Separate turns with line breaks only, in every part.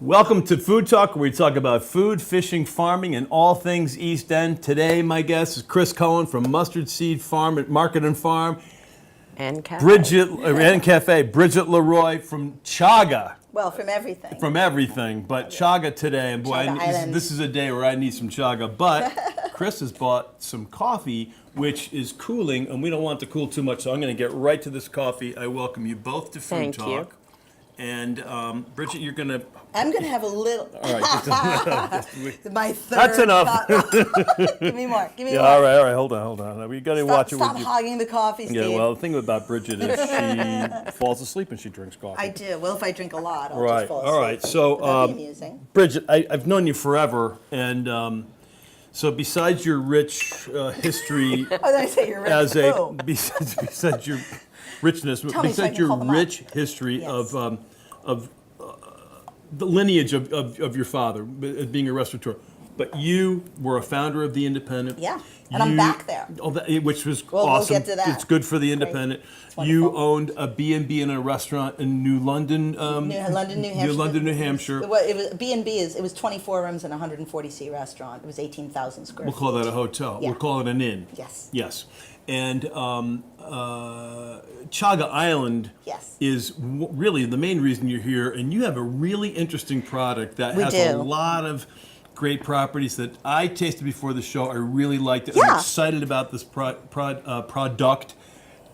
Welcome to Food Talk, where we talk about food, fishing, farming, and all things East End. Today, my guest is Chris Cohen from Mustard Seed Farm, Market and Farm.
And Cafe.
Bridget LeRoy from Chaga.
Well, from everything.
From everything, but Chaga today. And boy, this is a day where I need some Chaga. But Chris has bought some coffee, which is cooling, and we don't want it to cool too much, so I'm going to get right to this coffee. I welcome you both to Food Talk.
Thank you.
And Bridget, you're going to...
I'm going to have a little...
All right.
My third
That's enough.
Give me more. Give me
Yeah,
more.
all right. Hold on. We got to watch it.
Stop hogging the coffee, Steve.
Yeah, well, the thing about Bridget is she falls asleep and she drinks coffee.
I do. Well, if I drink a lot, I'll
Right.
just fall asleep.
All right. So,
That'd be amusing.
Bridget, I've known you forever, and so besides your rich history,
Oh, then I say you're rich.
as
Boom.
besides your richness,
Tell me so I
besides
can
your
call them up.
rich history
Yes.
of the lineage of your father being a restaurateur, but you were a founder of the Independent.
Yeah, and I'm back there.
Which was
We'll
awesome.
get to that.
It's good for the Independent.
It's
You
wonderful.
owned a B&B and a restaurant in New London,
New Hampshire.
New Hampshire.
It was B&B. It was 24 rooms and a 140-seat restaurant. It was 18,000 square
We'll call that a hotel.
Yeah.
We'll call it an inn.
Yes.
Yes. And Chaga Island
Yes.
is really the main reason you're here, and you have a really interesting product that
We
has
do.
a lot of great properties that I tasted before the show. I really liked it.
Yeah.
I'm excited about this product.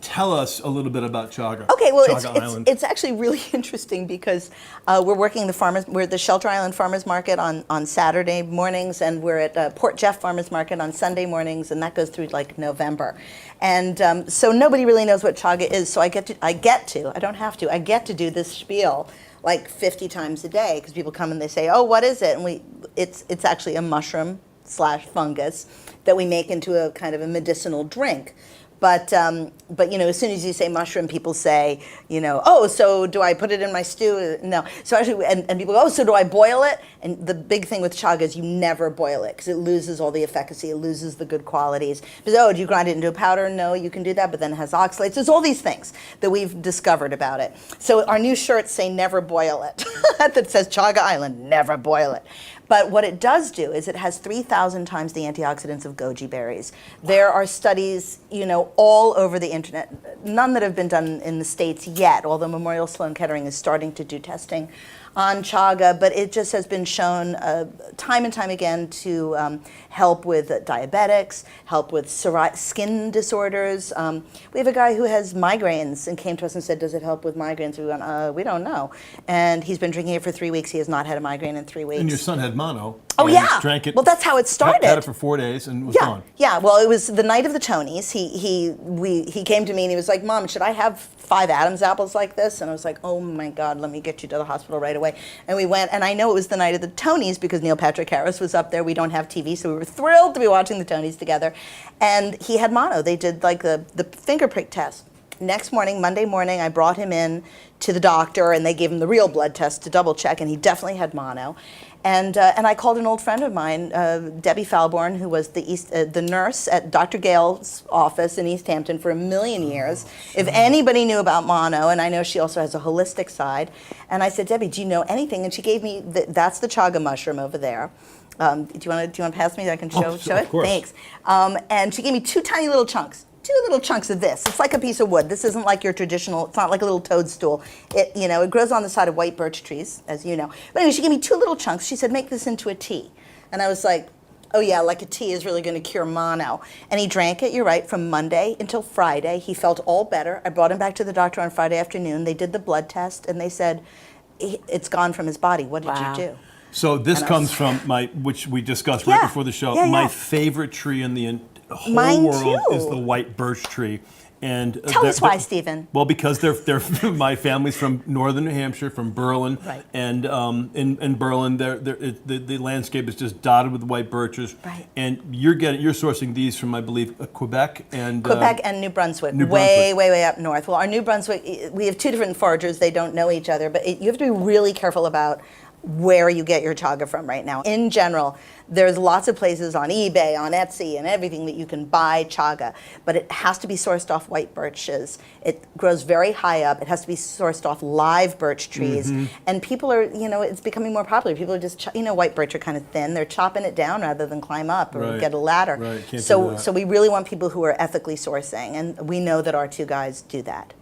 Tell us a little bit about Chaga.
Okay, well,
Chaga Island.
it's actually really interesting because we're working we're at the Shelter Island Farmers Market on Saturday mornings, and we're at Port Jeff Farmers Market on Sunday mornings, and that goes through like November. And so nobody really knows what Chaga is, so I get to do this spiel like 50 times a day because people come and they say, oh, what is it? And it's actually a mushroom / fungus that we make into a kind of a medicinal drink. But you know, as soon as you say mushroom, people say, you know, oh, so do I put it in my stew? No. So actually, and people go, oh, so do I boil it? And the big thing with Chaga is you never boil it because it loses all the efficacy, it loses the good qualities. Because, oh, do you grind it into a powder? No, you can do that, but then it has oxalates. There's all these things that we've discovered about it. So our new shirts say never boil it. That says Chaga Island, never boil it. But what it does do is it has 3,000 times the antioxidants of goji berries. There are studies, you know, all over the internet, none that have been done in the States yet, although Memorial Sloan Kettering is starting to do testing on Chaga, but it just has been shown time and time again to help with diabetics, help with skin disorders. We have a guy who has migraines and came to us and said, does it help with migraines? We went, we don't know. And he's been drinking it for 3 weeks. He has not had a migraine in 3 weeks.
And your son had mono.
Oh,
and
yeah.
Drank it.
Well, that's how it started.
Had it for 4 days and was gone.
Yeah, well, it was the night of the Tonys. He came to me and he was like, Mom, should I have 5 Adam's apples like this? And I was like, oh my God, let me get you to the hospital right away. And we went, and I know it was the night of the Tonys because Neil Patrick Harris was up there. We don't have TV, so we were thrilled to be watching the Tonys together. And he had mono. They did like the finger prick test. Next morning, Monday morning, I brought him in to the doctor, and they gave him the real blood test to double check, and he definitely had mono. And I called an old friend of mine, Debbie Falborn, who was the nurse at Dr. Gale's office in East Hampton for 1,000,000 years. If anybody knew about mono, and I know she also has a holistic side, and I said, Debbie, do you know anything? And she gave me, that's the Chaga mushroom over there. Do you want to pass me? I can show it?
Of course.
Thanks. And she gave me 2 tiny little chunks. 2 little chunks of this. It's like a piece of wood. This isn't like your traditional, it's not like a little toadstool. It grows on the side of white birch trees, as you know. But anyway, she gave me 2 little chunks. She said, make this into a tea. And I was like, oh yeah, like a tea is really going to cure mono. And he drank it, you're right, from Monday until Friday. He felt all better. I brought him back to the doctor on Friday afternoon. They did the blood test, and they said, it's gone from his body. What did you do?
So this comes from which we discussed right before the show. My favorite tree in the whole
Mine
world
too.
is the white birch tree. And
Tell us why, Stephen.
Well, because they're my family's from northern New Hampshire, from Berlin,
Right.
and in Berlin, the landscape is just dotted with white birches.
Right.
And you're sourcing these from, I believe, Quebec and
New Brunswick,
New
way,
Brunswick.
way up north. Well, our New Brunswick, we have two different foragers. They don't know each other, but you have to be really careful about where you get your chaga from right now. In general, there's lots of places on eBay, on Etsy, and everything that you can buy chaga, but it has to be sourced off white birches. It grows very high up. It has to be sourced off live birch trees. And people are, it's becoming more popular. People are just, white birch are kind of thin. They're chopping it down rather than climb up or
Right.
get a ladder.
Right. Can't do
So
that.
so we really want people who are ethically sourcing, and we know that our two guys do that.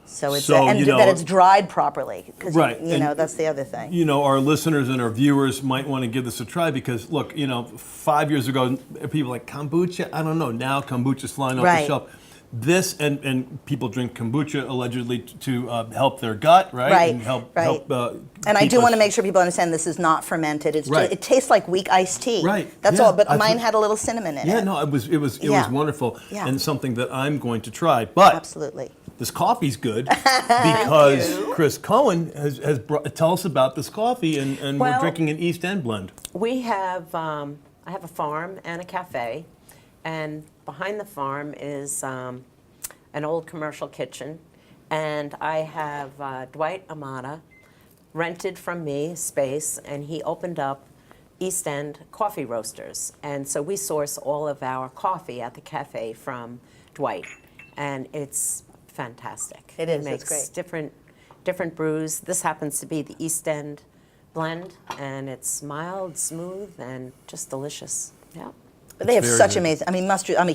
So it's
So,
that it's dried properly, because
Right.
that's the other thing.
Our listeners and our viewers might want to give this a try because, look, 5 years ago, people were like, kombucha, I don't know. Now kombucha's flying off the
Right.
shelf. This, and people drink kombucha allegedly to help their gut, right?
Right,
And help.
right. And I
keep
do want to
us-
make sure people understand this is not fermented. It's
Right.
just, it tastes like weak iced tea.
Right,
That's
yeah,
all. But
that's
mine
what-
had a little cinnamon in
Yeah,
it.
no, it was
Yeah.
wonderful,
Yeah.
and something that I'm going to try. But
Absolutely.
this coffee's good because Chris Cohen has brought. Tell us about this coffee, and we're
Well-
drinking an East End blend.
We have, I have a farm and a cafe, and behind the farm is an old commercial kitchen, and I have Dwight Amata rented from me space, and he opened up East End coffee roasters, and so we source all of our coffee at the cafe from Dwight, and it's fantastic.
It is,
He
it's
makes
great.
different brews. This happens to be the East End blend, and it's mild, smooth, and just delicious. Yeah.
But they have
very
such
good.
amazing. I mean, mustard. I'm a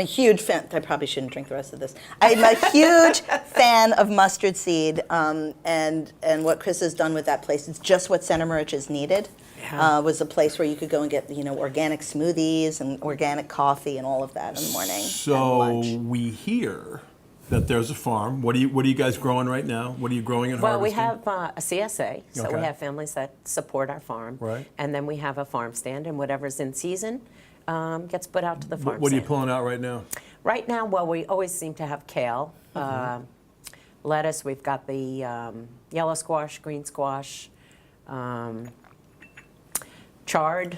huge fan. I probably shouldn't drink the rest of this. I'm a huge fan of mustard seed, and what Chris has done with that place. It's just what Center Moriches needed.
Yeah.
Was a place where you could go and get organic smoothies and organic coffee and all of that in the morning and
So
lunch.
we hear that there's a farm. What are you guys growing right now? What are you growing and
Well, we
harvesting?
have a CSA, so
Okay.
we have families that support our farm.
Right.
And then we have a farm stand, and whatever's in season gets put out to the farm
What are you
stand.
pulling out right now?
Right now, well, we always seem to have kale, lettuce. We've got the yellow squash, green squash, chard.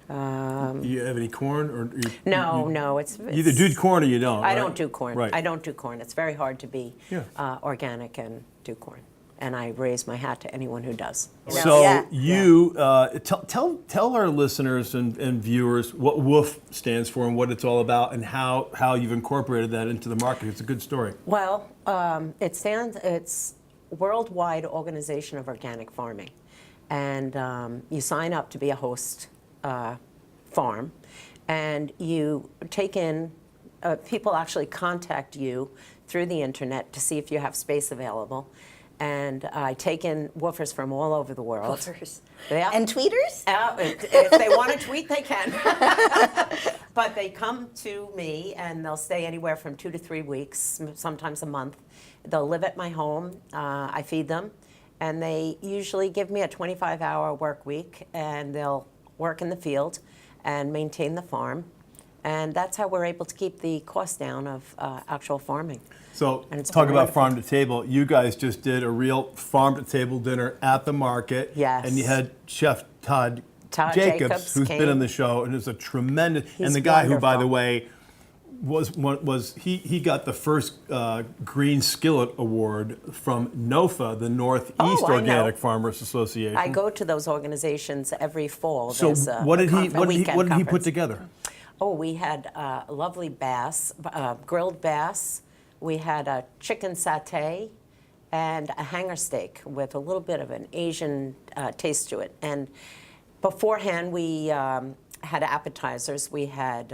Do you have any corn or?
No, it's
You either do corn or you don't.
I
right?
don't do corn.
Right.
I don't do corn. It's very hard to be
Yeah.
organic and do corn. And I raise my hat to anyone who does.
So
Yeah.
you tell our listeners and viewers what WOOF stands for and what it's all about and how you've incorporated that into the market. It's a good story.
Well, it's Worldwide Organization of Organic Farming. And you sign up to be a host farm, and you take in, people actually contact you through the internet to see if you have space available. And I take in woofers from all over the world.
Woofers.
Yeah.
And tweeters?
If they want to tweet, they can. But they come to me, and they'll stay anywhere from 2 to 3 weeks, sometimes a month. They'll live at my home. I feed them, and they usually give me a 25-hour work week, and they'll work in the field and maintain the farm. And that's how we're able to keep the cost down of actual farming.
So
And it's
talk
been
about
wonderful.
farm to table. You guys just did a real farm to table dinner at the market.
Yes.
And you had Chef Todd
Todd
Jacobs,
Jacobs
who's been on
came.
the show, and is a tremendous.
He's
and the guy who, by
wonderful.
the way, he got the first Green Skillet Award from NOFA, the Northeast
Oh, I know.
Organic Farmers Association.
I go to those organizations every fall.
So
There's a
what did he
weekend
put
conference.
together?
Oh, we had lovely bass, grilled bass. We had a chicken satay and a hanger steak with a little bit of an Asian taste to it. And beforehand, we had appetizers. We had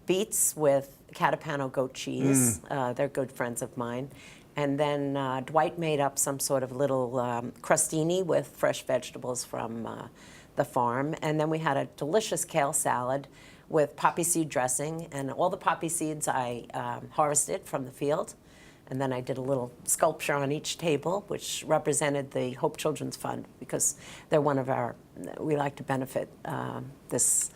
beets with Catapano goat cheese. They're good friends of mine. And then Dwight made up some sort of little crostini with fresh vegetables from the farm. And then we had a delicious kale salad with poppy seed dressing. And all the poppy seeds I harvested from the field. And then I did a little sculpture on each table, which represented the Hope Children's Fund, because they're one of our, we like to benefit this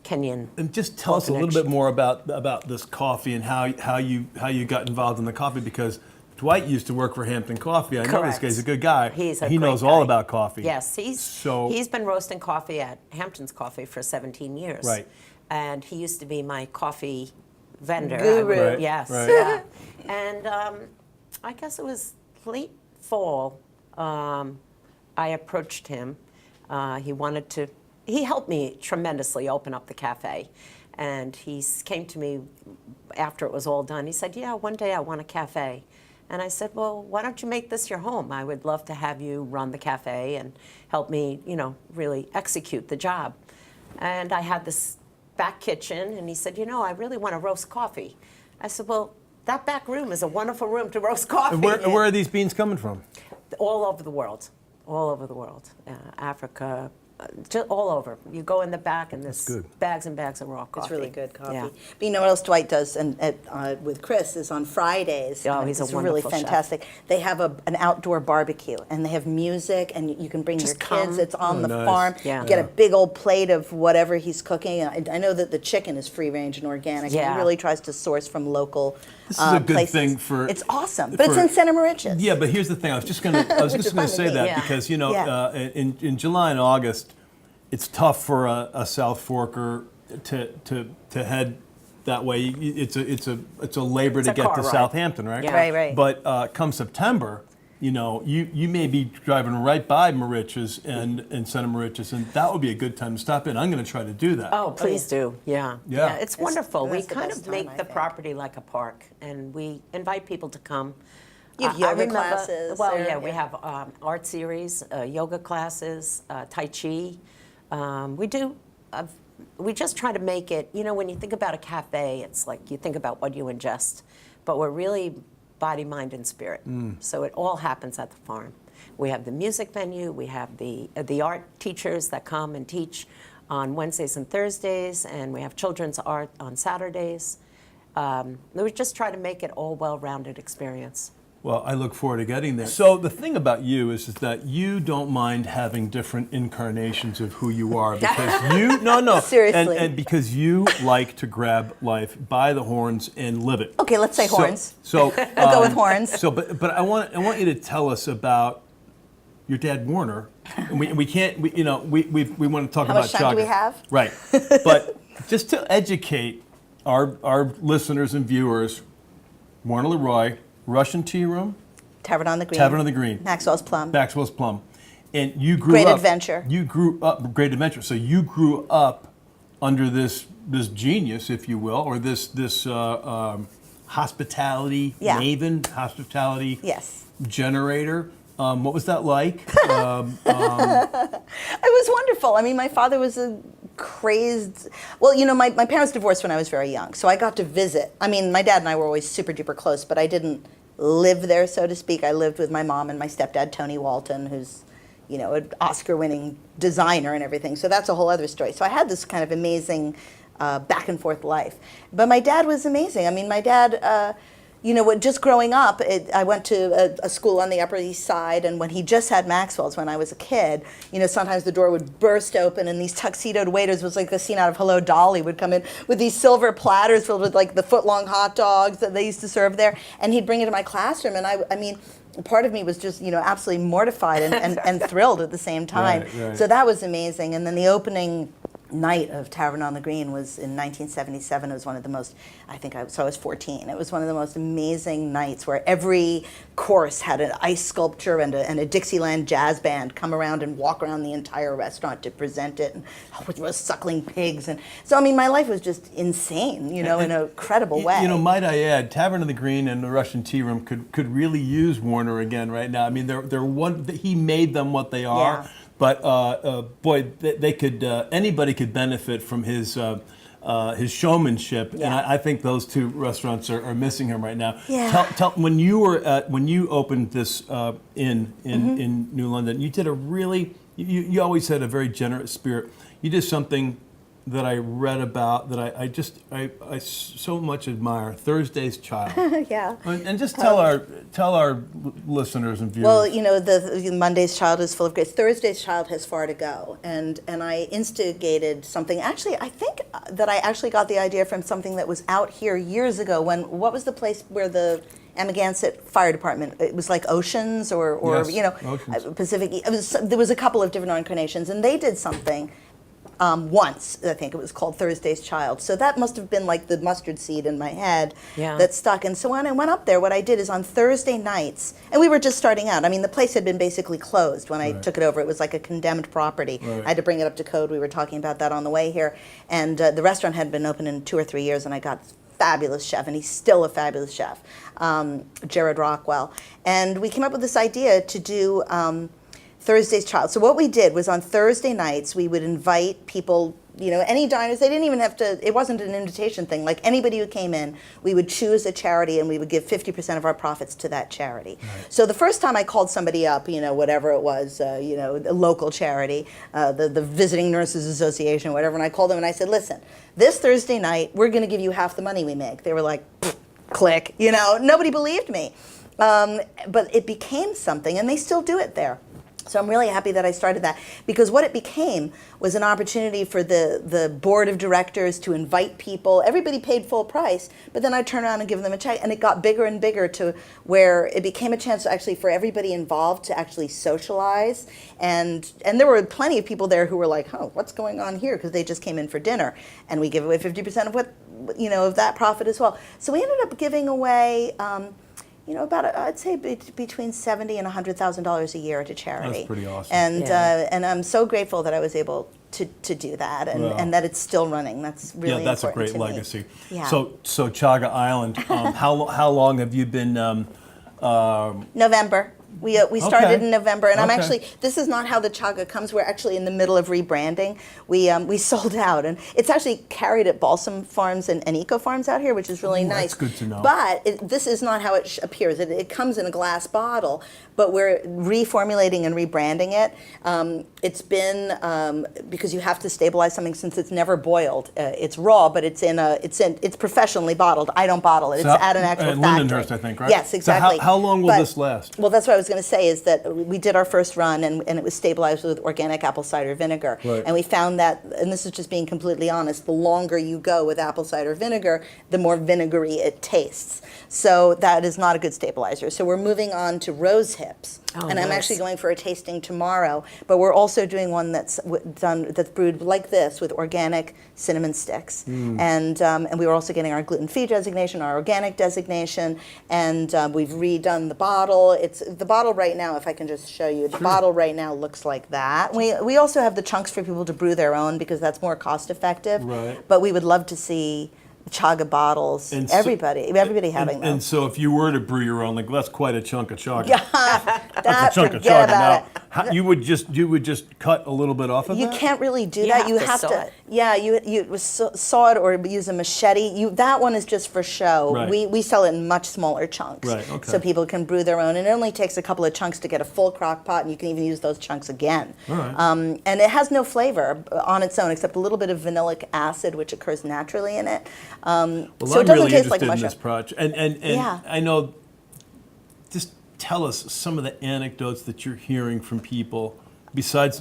Kenyan.
And just tell us a little bit more about this coffee and how you got involved in the coffee, because Dwight used to work for Hampton Coffee. I know this guy's a good guy.
He
knows all about coffee.
Yes, he's been roasting coffee at Hampton's Coffee for 17 years.
Right.
And he used to be my coffee vendor.
Guru.
Right,
Yes.
right.
Yeah. And I guess it was late fall. I approached him. He helped me tremendously open up the cafe. And he came to me after it was all done. He said, yeah, one day I want a cafe. And I said, well, why don't you make this your home? I would love to have you run the cafe and help me, really execute the job. And I had this back kitchen, and he said, I really want to roast coffee. I said, well, that back room is a wonderful room to roast coffee.
And where are these beans coming from?
All over the world. All over the world. Africa, just all over. You go in the back, and there's bags and bags of raw coffee.
It's really good coffee.
Yeah.
But you know what else Dwight does with Chris is on Fridays.
Oh, he's a
it's
wonderful
really fantastic. They have an outdoor barbecue, and they have music, and you can bring your kids. It's on the farm.
Yeah.
You get a big old plate of whatever he's cooking. I know that the chicken is free range and organic.
Yeah.
He really tries to source from local
This is a good
places.
thing for.
It's awesome, but it's in Santa Moriches.
Yeah, but here's the thing. I was just going to say that because in July and August, it's tough for a South Forker to head that way. It's a labor to get to Southampton, right?
Yeah.
Right.
But come September, you may be driving right by Moriches and Santa Moriches, and that would be a good time to stop in. I'm going to try to do that.
Oh, please do. Yeah.
Yeah.
It's wonderful. We
that's the
kind
best
of
time,
make
I
the
think.
property like a park, and we invite people to come.
You have
I
yoga
remember-
classes
Well,
there,
yeah, we
yeah.
have art series, yoga classes, Tai Chi. We just try to make it, when you think about a cafe, it's like you think about what you ingest, but we're really body, mind, and spirit. So it all happens at the farm. We have the music venue, we have the art teachers that come and teach on Wednesdays and Thursdays, and we have children's art on Saturdays. We just try to make it all well-rounded experience.
Well, I look forward to getting there. So the thing about you is that you don't mind having different incarnations of who you are, because
Seriously.
and because you like to grab life by the horns and live it.
Okay, let's say horns.
So
We'll go with horns.
So, but I want you to tell us about your dad, Warner. And we want to talk
How
about
much time do
Chaga.
we have?
Right, but just to educate our listeners and viewers, Warner LeRoy, Russian Tea Room,
Tavern on the Green.
Tavern on the Green,
Maxwell's Plum.
Maxwell's Plum, and you grew
Great
up.
Adventure.
You grew up Great Adventure. So you grew up under this genius, if you will, or this hospitality maven, hospitality
Yes.
generator. What was that like?
It was wonderful. I mean, my father was a crazed. Well, my parents divorced when I was very young, so I got to visit. I mean, my dad and I were always super duper close, but I didn't live there, so to speak. I lived with my mom and my stepdad, Tony Walton, who's, an Oscar-winning designer and everything. So that's a whole other story. So I had this kind of amazing back and forth life. But my dad was amazing. I mean, my dad. Just growing up, I went to a school on the Upper East Side, and when he just had Maxwell's when I was a kid, sometimes the door would burst open and these tuxedoed waiters, was like the scene out of Hello, Dolly, would come in with these silver platters filled with like the foot-long hot dogs that they used to serve there, and he'd bring it to my classroom, and I mean, part of me was just, absolutely mortified and thrilled at the same time.
Right.
So that was amazing, and then the opening night of Tavern on the Green was in 1977. It was one of the most, so I was 14. It was one of the most amazing nights where every course had an ice sculpture and a Dixieland jazz band come around and walk around the entire restaurant to present it, and with roast suckling pigs. And so, I mean, my life was just insane, in a credible way.
Might I add, Tavern on the Green and the Russian Tea Room could really use Warner again right now. I mean, he made them what they are.
Yeah.
But boy, they could. Anybody could benefit from his showmanship, and I think those two restaurants are missing him right now.
Yeah.
Tell when you opened this in New London, you did you always had a very generous spirit. You did something that I read about that I so much admire, Thursday's Child.
Yeah.
And just tell our listeners and viewers.
Well, you know, the Monday's Child is full of grace. Thursday's Child has far to go, and I instigated something. Actually, I think that I actually got the idea from something that was out here years ago. What was the place where the Amagansett Fire Department? It was like Oceans or
Yes,
you know,
Oceans.
Pacific. There was a couple of different incarnations, and they did something. Once, I think it was called Thursday's Child. So that must have been like the mustard seed in my head that stuck. And so when I went up there, what I did is on Thursday nights, and we were just starting out. I mean, the place had been basically closed when I took it over. It was like a condemned property.
Right.
I had to bring it up to code. We were talking about that on the way here. And the restaurant had been open in 2 or 3 years, and I got fabulous chef, and he's still a fabulous chef, Jared Rockwell. And we came up with this idea to do Thursday's Child. So what we did was on Thursday nights, we would invite people, you know, any diners. They didn't even have to, it wasn't an invitation thing. Like anybody who came in, we would choose a charity and we would give 50% of our profits to that charity. Right. So the first time I called somebody up, you know, whatever it was, you know, a local charity, the Visiting Nurses Association, whatever, and I called them and I said, listen, this Thursday night, we're going to give you half the money we make. They were like, click, you know, nobody believed me. But it became something, and they still do it there. So I'm really happy that I started that, because what it became was an opportunity for the board of directors to invite people. Everybody paid full price, but then I'd turn around and give them a check, and it got bigger and bigger to where it became a chance to actually for everybody involved to actually socialize. And there were plenty of people there who were like, oh, what's going on here? Because they just came in for dinner, and we give away 50% of what, you know, of that profit as well. So we ended up giving away you know, about I'd say between $70,000 and $100,000 a year to charity.
That's pretty awesome.
And I'm so grateful that I was able to do that, and that it's still running. That's really
that's a
important
great
to
legacy.
me. Yeah.
So Chaga Island, how long have you been?
November. We started in November, and I'm
Okay.
actually, this is not how the Chaga comes. We're actually in the middle of rebranding. We sold out, and it's actually carried at Balsam Farms and Eco Farms out here, which is really nice.
That's good to know.
But this is not how it appears. It comes in a glass bottle, but we're reformulating and rebranding it. It's been because you have to stabilize something since it's never boiled. It's raw, but it's professionally bottled. I don't bottle it. It's at an actual factory.
Lindenhurst, I think, right?
Yes, exactly.
So how long will this last?
Well, that's what I was going to say, is that we did our first run, and it was stabilized with organic apple cider vinegar.
Right.
And we found that, and this is just being completely honest, the longer you go with apple cider vinegar, the more vinegary it tastes. So that is not a good stabilizer. So we're moving on to rose hips.
Oh,
and I'm
nice.
actually going for a tasting tomorrow, but we're also doing one that's brewed like this with organic cinnamon sticks. And we were also getting our gluten-free designation, our organic designation, and we've redone the bottle. It's the bottle right now, if I can just show you, the bottle right now looks like that. We also have the chunks for people to brew their own, because that's more cost effective.
Right.
But we would love to see Chaga bottles,
And so-
everybody having them.
And so if you were to brew your own, like that's quite a chunk of Chaga.
That's
a chunk of
forget
Chaga.
about
Now,
it.
you would just cut a little bit off of
You
that?
can't really do
You
that.
have
You
to
have
saw
to.
it.
Yeah, you saw it or use a machete. That one is just for show.
Right.
We sell it in much smaller chunks,
Right, okay.
so people can brew their own. And it only takes a couple of chunks to get a full crock pot, and you can even use those chunks again.
All right.
And it has no flavor on its own, except a little bit of vanillic acid, which occurs naturally in it.
Well,
So
I'm
it doesn't
really
taste like
interested in
mushroom.
this project, and
Yeah.
I know. Just tell us some of the anecdotes that you're hearing from people, besides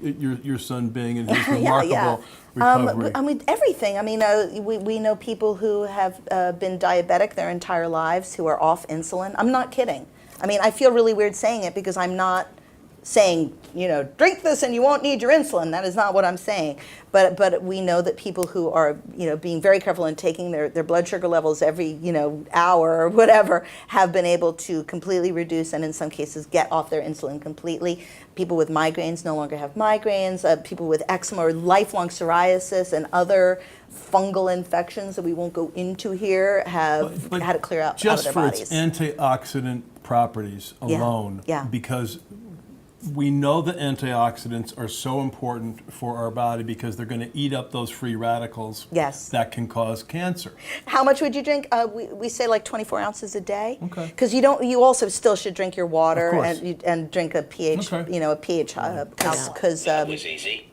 your son being in his remarkable recovery.
I mean, everything. I mean, we know people who have been diabetic their entire lives who are off insulin. I'm not kidding. I mean, I feel really weird saying it, because I'm not saying, you know, drink this and you won't need your insulin. That is not what I'm saying. But we know that people who are, you know, being very careful in taking their blood sugar levels every, you know, hour or whatever, have been able to completely reduce, and in some cases get off their insulin completely. People with migraines no longer have migraines. People with eczema or lifelong psoriasis and other fungal infections that we won't go into here have
But
had it clear out of
just
their
for
bodies.
its antioxidant properties alone,
yeah.
because we know that antioxidants are so important for our body, because they're going to eat up those free radicals
Yes.
that can cause cancer.
How much would you drink? We say like 24 ounces a day.
Okay.
Because you also still should drink your water,
Of course.
and drink a pH,
Okay.
you know, a pH, because
That was easy.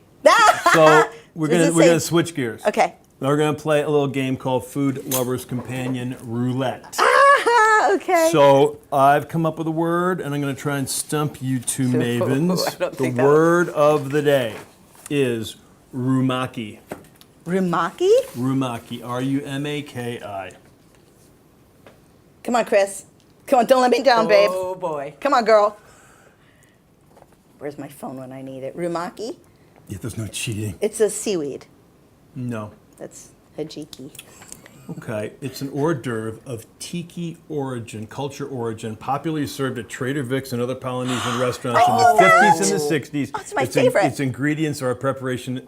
we're
Does it
gonna
say-
switch gears.
Okay.
We're gonna play a little game called Food Lovers Companion Roulette.
Okay.
So I've come up with a word, and I'm gonna try and stump you two mavens.
I don't
The
think that-
word of the day is rumaki.
Rumaki?
Rumaki. R-U-M-A-K-I.
Come on, Chris. Come on, don't let me down, babe.
Oh boy.
Come on, girl. Where's my phone when I need it? Rumaki?
Yeah, there's no cheating.
It's a seaweed.
No.
That's hajiki.
Okay, it's an hors d'oeuvre of tiki origin, culture origin, popularly served at Trader Vic's and other Polynesian restaurants in the 50s and the 60s.
Oh, it's my favorite.
Its ingredients are a preparation,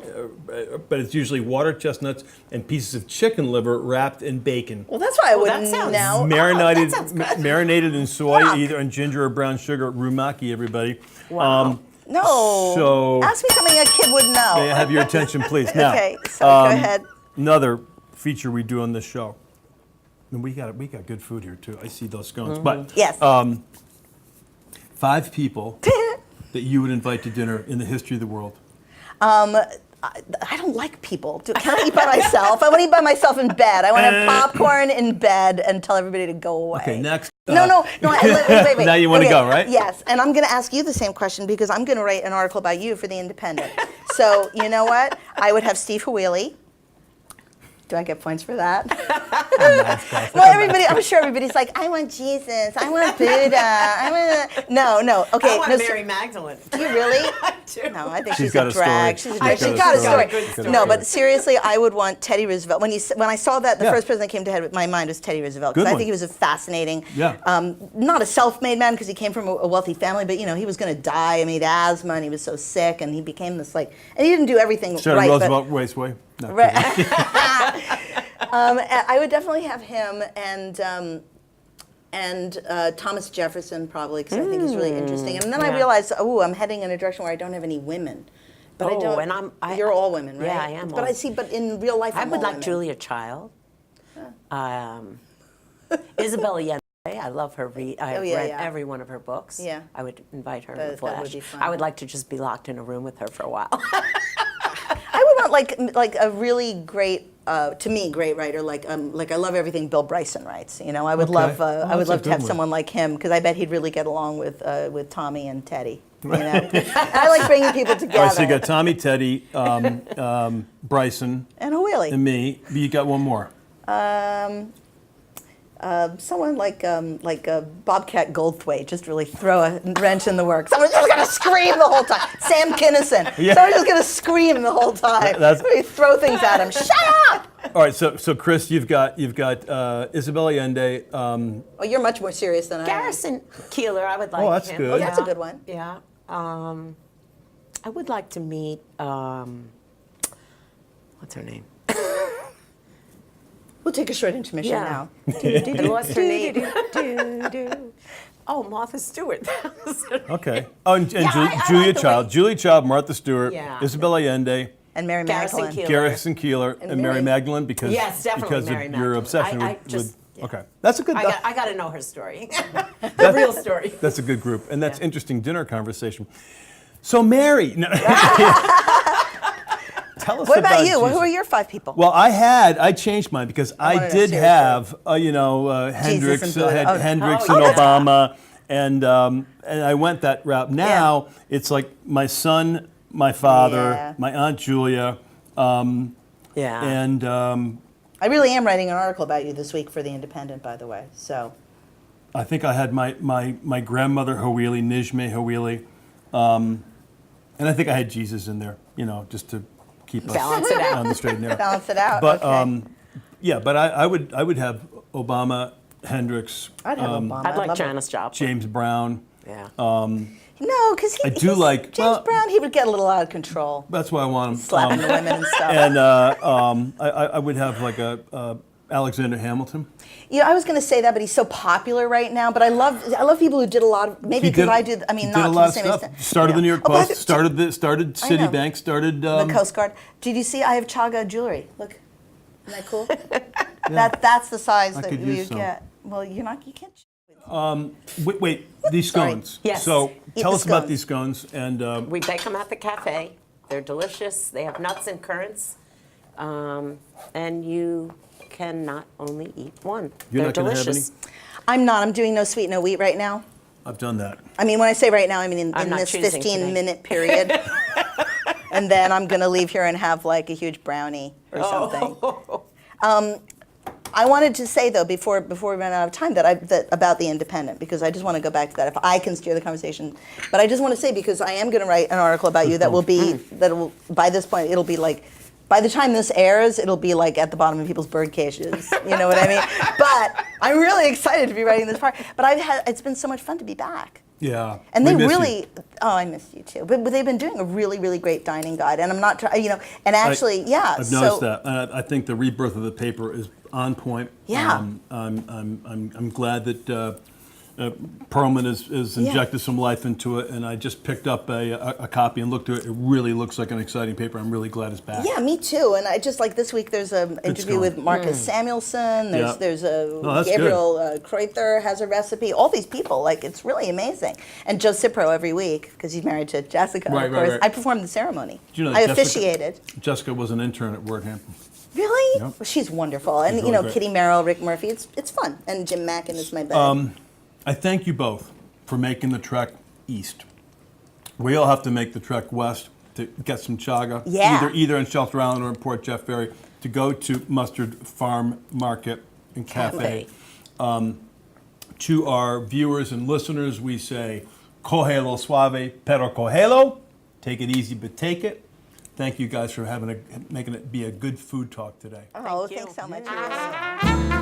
but it's usually water chestnuts and pieces of chicken liver wrapped in bacon.
Well, that's why I
Well, that
wouldn't
sounds-
know.
Marinated,
that sounds good.
marinated in soy,
Fuck.
either in ginger or brown sugar. Rumaki, everybody.
Wow.
No.
So-
Ask me something a kid would know.
May I have your attention, please? Now,
Okay, so go ahead.
Another feature we do on this show. And we got good food here too. I see those scones. But
Yes.
5 people that you would invite to dinner in the history of the world.
I don't like people. Can I eat by myself? I want to eat by myself in bed. I want to have popcorn in bed and tell everybody to go away.
Okay, next.
No. Wait.
Now you wanna
Okay,
go, right?
Yes, and I'm going to ask you the same question because I'm going to write an article about you for The Independent. So, you know what? I would have Steve Haweeli. Do I get points for that? Well, I'm sure everybody's like, I want Jesus, I want Buddha, I want. No. Okay,
I want
no.
Mary Magdalene.
Do you really?
I do.
No, I think
She's
she's
got
a
a
drag.
story.
She's
She's
got a story.
Good story.
No, but seriously, I would want Teddy Roosevelt. When I saw that, the
Yeah.
first person that came to head with my mind was Teddy Roosevelt
Good
because I
one.
think he was a fascinating.
Yeah.
Not a self-made man because he came from a wealthy family, but he was going to die. I mean, he had asthma and he was so sick, and he became this and he didn't do everything
Teddy
right.
Roosevelt Raceway. No,
Right.
kidding.
I would definitely have him and Thomas Jefferson probably because I think he's really interesting. And then I
yeah.
realized, I'm heading in a direction where I don't have any women. But I
Oh,
don't.
and
you're all women, right?
Yeah, I am
But
all-
I see. But in real life,
I
I'm
would
all
like
women.
Julia Child. Isabella Allende. I love her. I've read
yeah.
every one of her books.
Yeah.
I would invite her in
That
the
would
flesh.
be fun.
I would like to just be locked in a room with her for a while.
I would want like a really great, to me, great writer. Like I love everything Bill Bryson writes. I would
Okay.
love.
Well,
I would
that's a
love to
good
have
one.
someone like him because I bet he'd really get along with Tommy and Teddy. And I like bringing people together.
All right, so you got Tommy, Teddy, Bryson,
and Haweeli.
and me. You got one more.
Someone like Bobcat Goldthwait, just really throw a wrench in the works. Someone's just gonna scream the whole time. Sam Kinison.
Yeah.
Someone's just gonna scream the whole time.
That's-
We throw things at him. Shut up!
All right, so Chris, you've got Isabella Allende.
Oh, you're much more serious than I am.
Garrison Keillor, I would like.
Oh, that's
him.
good.
Oh, that's a good one.
Yeah. I would like to meet. What's her name?
We'll take a short intermission
Yeah.
now.
I lost her name. Oh, Martha Stewart.
Okay. Oh, and
Yeah, I
Julia
like the
Child.
way-
Julia Child, Martha Stewart,
Yeah.
Isabella Allende,
And Mary
Garrison
Magdalene.
Keillor.
Garrison Keillor, and Mary
Mary.
Magdalene because
Yes, definitely
because
Mary
of your
Magdalene.
obsession
I
with.
just- yeah.
Okay, that's a good.
I got to know her story. The real story.
That's a good group, and that's
Yeah.
interesting dinner conversation. So Mary, no, tell us
What about you?
Jesus.
Who are your 5 people?
Well, I changed mine because I
wanna know
did
seriously.
have, Hendricks,
and Buddha.
had
Oh,
Hendricks
oh,
and
yeah.
Obama, and I went that route. Now it's like my son, my father,
Yeah.
my aunt Julia,
Yeah.
and
I really am writing an article about you this week for The Independent, by the way. So
I think I had my grandmother Haweeli, Nijme Haweeli, and I think I had Jesus in there, just to keep us
Balance it out.
on the straight and narrow.
balance it out.
But
okay.
yeah, but I would have Obama, Hendricks,
I'd have Obama.
I'd like
love it.
Janis Joplin.
James Brown.
Yeah.
No, because
I do like-
James
well-
Brown. He would get a little out of control,
That's why I want him.
slapping the women and stuff.
And I would have like a Alexander Hamilton.
I was going to say that, but he's so popular right now. But I love people who did a lot of maybe
He
because
did-
I did. I mean,
he
not
did a
to
lot
the
of
same
stuff.
extent.
Started the New York
Oh, by
Post. Started
I know.
Citibank. Started
the Coast Guard. Did you see? I have Chaga jewelry. Look, isn't that cool? That's the size
I
that
could
you
use some.
get. Well, you can't.
Wait, these
Sorry.
scones.
Yes.
So
Eat
tell
the
us about
scones.
these scones and
We bake them at the cafe. They're delicious. They have nuts and currants. And you can not only eat one.
You're
They're
not gonna have
delicious.
I'm not. I'm doing no sweet, no wheat right now.
I've done that.
I mean, when I say right now, I mean
I'm
in
not
this
choosing today.
15-minute period. And then I'm going to leave here and have like a huge brownie or something. I wanted to say, though, before we run out of time, that about the Independent, because I just want to go back to that, if I can steer the conversation. But I just want to say, because I am going to write an article about you that will be, by this point, it'll be like, by the time this airs, it'll be like at the bottom of people's bird cages. You know what I mean? But I'm really excited to be writing this part. But it's been so much fun to be back.
Yeah.
And
we
they
miss
really,
you.
I missed you too. But they've been doing a really, really great dining guide. And I'm not trying, and actually,
I've noticed that. And I think the rebirth of the paper is on point.
Yeah.
I'm glad that Perlman has injected some life into it, and I just picked up a copy and looked at it. It really looks like an exciting paper. I'm really glad it's back.
Yeah, me too. And I just like this week. There's an interview with Marcus Samuelson. There's
that's
Gabriel Kreuther has a recipe. All these people, like it's really amazing. And Joe Cipro every week because he's married to Jessica.
Right,
of course.
right.
I performed the ceremony.
Do you know
I
Jessica-
officiated.
Jessica was an intern at Worthington.
Really?
Yep.
Well, she's wonderful. And
really great.
Kitty Merrill, Rick Murphy. It's fun. And Jim Mackin is my bed.
I thank you both for making the trek east. We all have to make the trek west to get some chaga,
Yeah.
either in Shelter Island or in Port Jeff Ferry, to go to Mustard Farm Market and Cafe. To our viewers and listeners, we say, cógelo suave, pero cógelo. Take it easy, but take it. Thank you guys for making it be a good food talk today.
Oh,
Thank you.
thanks so much.